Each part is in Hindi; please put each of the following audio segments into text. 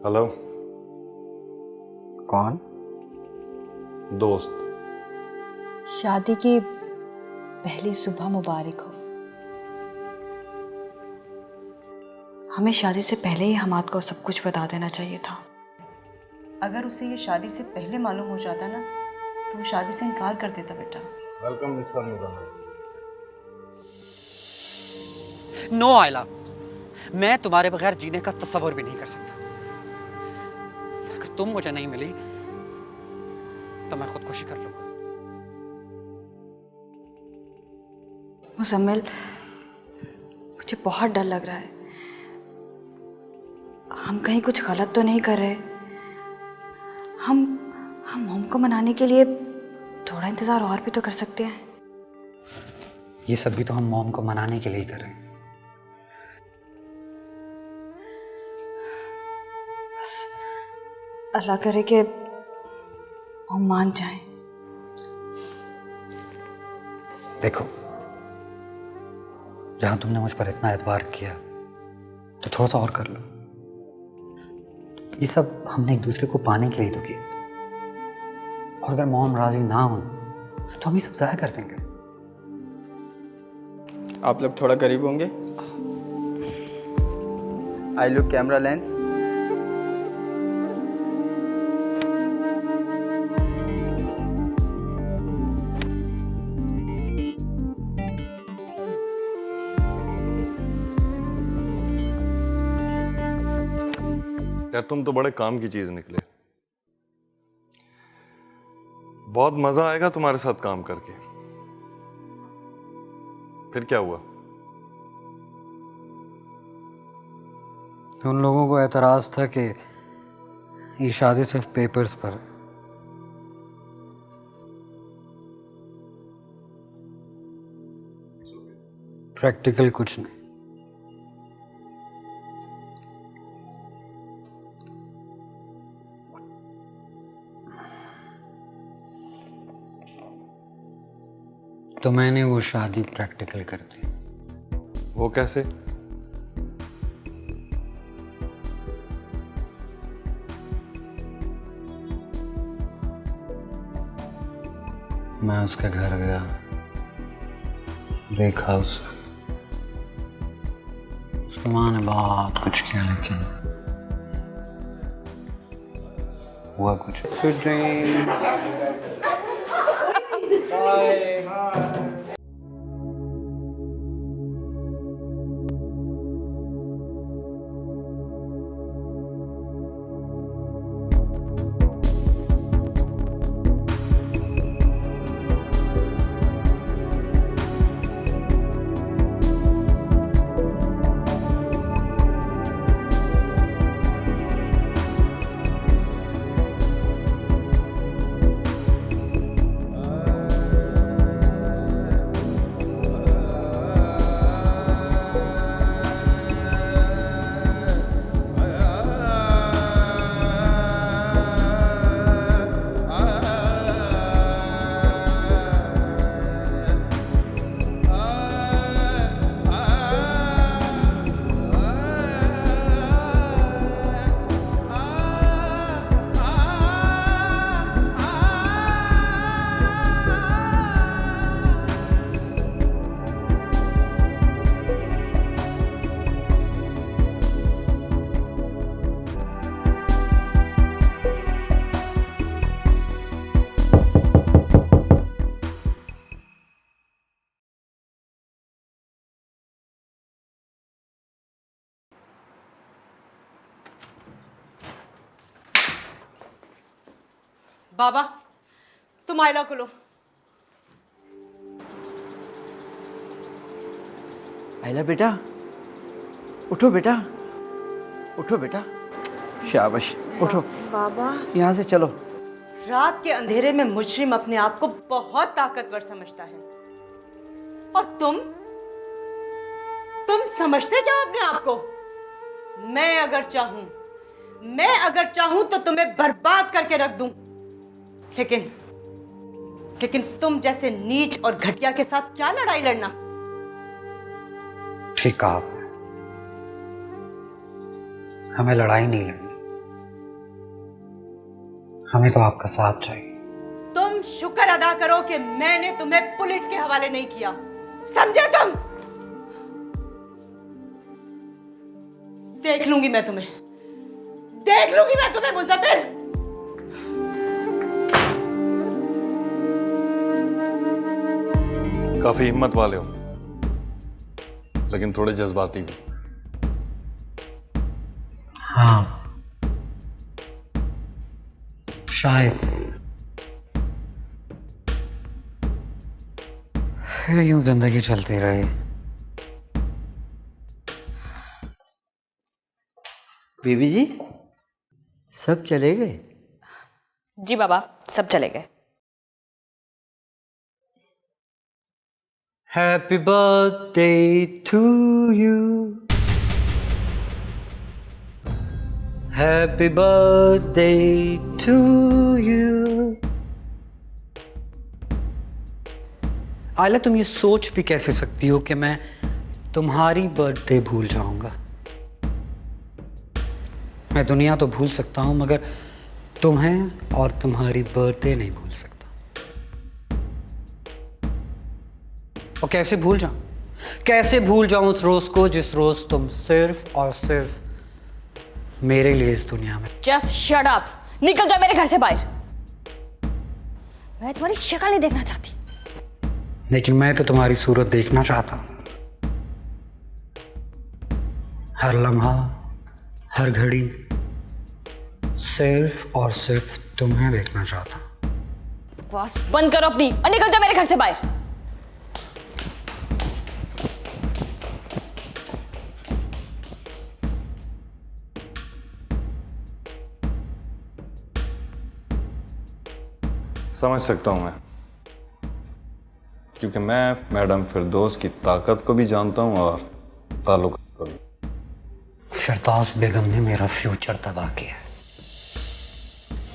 हेलो। कौन? दोस्त। शादी की पहली सुबह मुबारक हो। हमें शादी से पहले ही हमाद को सब कुछ बता देना चाहिए था। अगर उसे ये शादी से पहले मालूम हो जाता ना तो वो शादी से इनकार कर देता बेटा। Welcome mister Muzammil. नो आयला, मैं तुम्हारे बगैर जीने का तस्वर भी नहीं कर सकता। अगर तुम मुझे नहीं मिली तो मैं खुदकुशी कर लूंगा। मुजम्मिल, मुझे बहुत डर लग रहा है। हम कहीं कुछ गलत तो नहीं कर रहे। हम मोम को मनाने के लिए थोड़ा इंतजार और भी तो कर सकते हैं। ये सब भी तो हम मॉम को मनाने के लिए ही कर रहे हैं। बस अल्लाह करे कि मोम मान जाए। देखो, जहां तुमने मुझ पर इतना एतबार किया तो थोड़ा सा और कर लो। ये सब हमने एक दूसरे को पाने के लिए तो किया, और अगर मॉम राजी ना हो तो हम ये सब ज़ाया कर देंगे। आप लोग थोड़ा करीब होंगे। I look camera lens. यार तुम तो बड़े काम की चीज निकले। बहुत मजा आएगा तुम्हारे साथ काम करके। फिर क्या हुआ? उन लोगों को एतराज था कि ये शादी सिर्फ पेपर्स पर है। प्रैक्टिकल कुछ नहीं। तो मैंने वो शादी प्रैक्टिकल कर दी। वो कैसे? मैं उसके घर गया, देखा उसे। उसकी माँ ने बहुत कुछ किया लेकिन हुआ कुछ। Sweet dreams. बाबा, तुम आयला को लो। आयला बेटा, उठो बेटा, उठो बेटा। शाबाश, उठो। बाबा, यहाँ से चलो। रात के अंधेरे में मुजरिम अपने आप को बहुत ताकतवर समझता है, और तुम समझते क्या अपने आप को? मैं अगर चाहूं तो तुम्हें बर्बाद करके रख दूं, लेकिन तुम जैसे नीच और घटिया के साथ क्या लड़ाई लड़ना? ठीक कहा आपने, हमें लड़ाई नहीं लड़नी। हमें तो आपका साथ चाहिए। तुम शुक्र अदा करो कि मैंने तुम्हें पुलिस के हवाले नहीं किया, समझे तुम? देख लूंगी मैं तुम्हें मुज़म्मिल। काफी हिम्मत वाले हो, लेकिन थोड़े जज्बाती भी। हाँ, शायद फिर यूं जिंदगी चलती रहे। बीबी जी, सब चले गए? जी बाबा, सब चले गए। Happy birthday to you. Happy birthday to you. आयला, तुम ये सोच भी कैसे सकती हो कि मैं तुम्हारी बर्थडे भूल जाऊंगा? मैं दुनिया तो भूल सकता हूं, मगर तुम्हें और तुम्हारी बर्थडे नहीं भूल सकता। और कैसे भूल जाऊं? कैसे भूल जाऊं उस रोज को जिस रोज तुम सिर्फ और सिर्फ मेरे लिए इस दुनिया में। जस्ट शट अप, निकल जा मेरे घर से बाहर। मैं तुम्हारी शक्ल नहीं देखना चाहती। लेकिन मैं तो तुम्हारी सूरत देखना चाहता हूं। हर लम्हा, हर घड़ी सिर्फ और सिर्फ तुम्हें देखना चाहता हूं। बस बंद करो अपनी और निकल जा मेरे घर से बाहर। समझ सकता हूं मैं, क्योंकि मैं मैडम फिरदौस की ताकत को भी जानता हूं और ताल्लुक को भी। फिरदौस बेगम ने मेरा फ्यूचर तबाह किया है।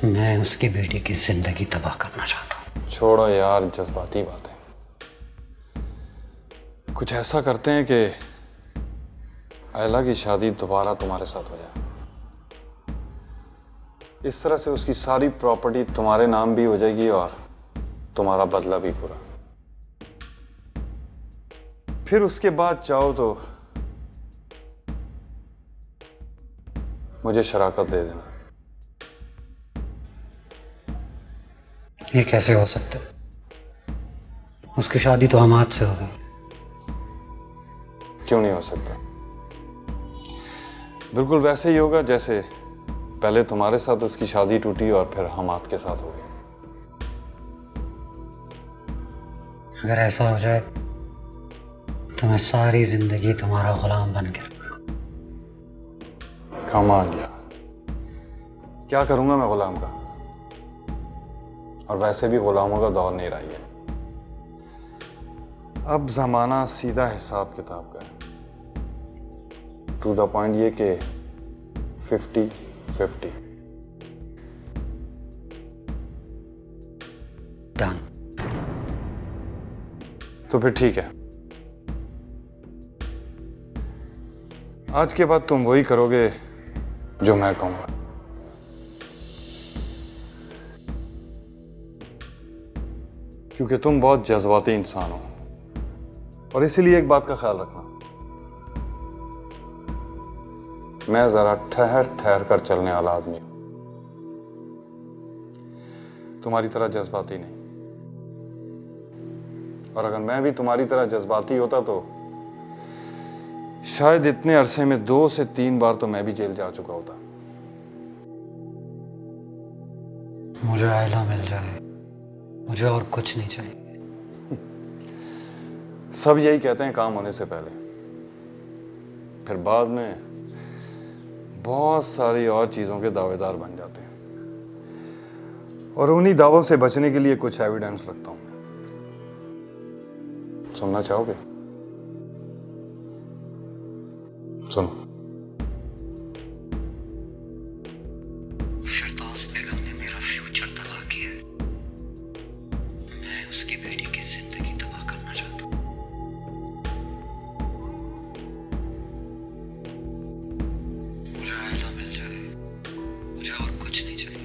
मैं उसकी बेटी की जिंदगी तबाह करना चाहता हूं। छोड़ो यार जज्बाती बातें। कुछ ऐसा करते हैं कि आयला की शादी दोबारा तुम्हारे साथ हो जाए। इस तरह से उसकी सारी प्रॉपर्टी तुम्हारे नाम भी हो जाएगी और तुम्हारा बदला भी पूरा। फिर उसके बाद चाहो तो मुझे शराकत दे देना। ये कैसे हो सकता है? उसकी शादी तो हम आज से हो गई। क्यों नहीं हो सकता? बिल्कुल वैसे ही होगा जैसे पहले तुम्हारे साथ उसकी शादी टूटी और फिर हमाद के साथ हो गई। अगर ऐसा हो जाए तो मैं सारी जिंदगी तुम्हारा गुलाम बन के रहूंगा। कमाल यार, क्या करूंगा मैं गुलाम का? और वैसे भी गुलामों का दौर नहीं रहा है। अब जमाना सीधा हिसाब किताब का है। टू द पॉइंट ये कि 50-50। डन। तो फिर ठीक है, आज के बाद तुम वही करोगे जो मैं कहूंगा। क्योंकि तुम बहुत जज्बाती इंसान हो और इसीलिए एक बात का ख्याल रखना, मैं जरा ठहर ठहर कर चलने वाला आदमी हूं, तुम्हारी तरह जज्बाती नहीं। और अगर मैं भी तुम्हारी तरह जज्बाती होता तो शायद इतने अरसे में 2 से 3 बार तो मैं भी जेल जा चुका होता। मुझे आयला मिल जाए, मुझे और कुछ नहीं चाहिए। सब यही कहते हैं काम होने से पहले, फिर बाद में बहुत सारी और चीजों के दावेदार बन जाते हैं। और उन्हीं दावों से बचने के लिए कुछ एविडेंस रखता हूं मैं। सुनना चाहोगे? सुनो। फिरदौस बेगम ने मेरा फ्यूचर तबाह किया है। मैं उसकी बेटी की जिंदगी तबाह करना चाहता हूं। मुझे आयला मिल जाए, मुझे और कुछ नहीं चाहिए।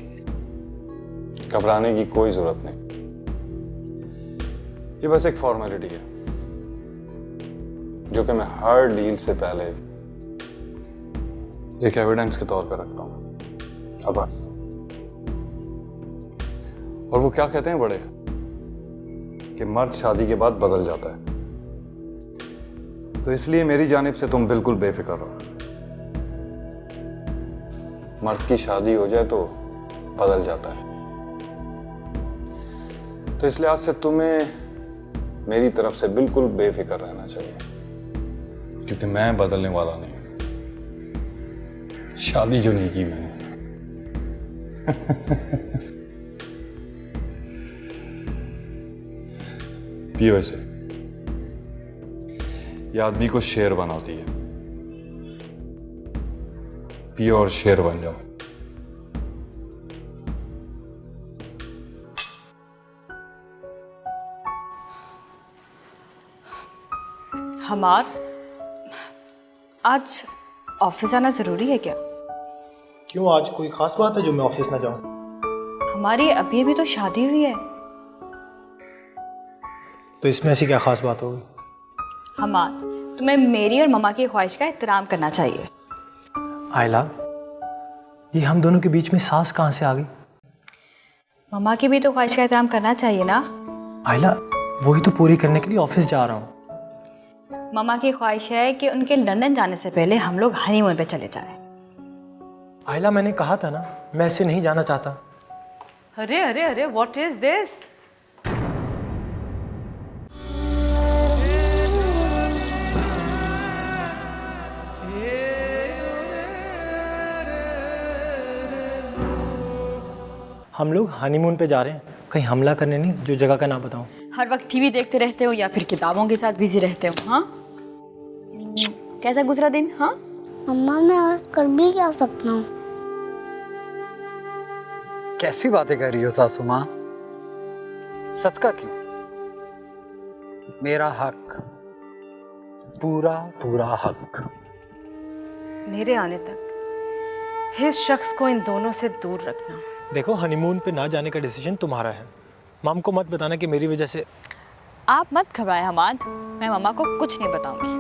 घबराने की कोई जरूरत नहीं, ये बस एक फॉर्मेलिटी है जो कि मैं हर डील से पहले एक एविडेंस के तौर पर रखता हूं। अब बस। और वो क्या कहते हैं बड़े कि मर्द शादी के बाद बदल जाता है, तो इसलिए मेरी जानिब से तुम बिल्कुल बेफिक्र रहो। मर्द की शादी हो जाए तो बदल जाता है, तो इसलिए आज से तुम्हें मेरी तरफ से बिल्कुल बेफिक्र रहना चाहिए, क्योंकि मैं बदलने वाला नहीं हूं। शादी जो नहीं की मैंने। पियो इसे, ये आदमी को शेर बनाती है। पियो और शेर बन जाओ। हमार, आज ऑफिस जाना जरूरी है क्या? क्यों, आज कोई खास बात है जो मैं ऑफिस ना जाऊं? हमारी अभी अभी तो शादी हुई है। तो इसमें ऐसी क्या खास बात होगी? हमार, तुम्हें मेरी और मम्मा की ख्वाहिश का एहतराम करना चाहिए। आयला, ये हम दोनों के बीच में सास कहाँ से आ गई? मम्मा की भी तो ख्वाहिश का एहतराम करना चाहिए ना। आयला, वही तो पूरी करने के लिए ऑफिस जा रहा हूँ। मम्मा की ख्वाहिश है कि उनके लंदन जाने से पहले हम लोग हनीमून पे चले जाएं। आयला, मैंने कहा था ना, मैं ऐसे नहीं जाना चाहता। अरे अरे अरे, व्हाट इज दिस? हम लोग हनीमून पे जा रहे हैं, कहीं हमला करने नहीं, जो जगह का नाम बताऊं। हर वक्त टीवी देखते रहते हो या फिर किताबों के साथ बिजी रहते हो? हाँ, कैसा गुजरा दिन? हाँ, मम्मा, मैं और कर भी क्या सकता हूँ? कैसी बातें कर रही हो सासू माँ? सदका क्यों? मेरा हक, पूरा पूरा हक। मेरे आने तक इस शख्स को इन दोनों से दूर रखना। देखो, हनीमून पे ना जाने का डिसीजन तुम्हारा है। मम को मत बताना कि मेरी वजह से। आप मत घबराएं हमाद, मैं मम्मा को कुछ नहीं बताऊंगी।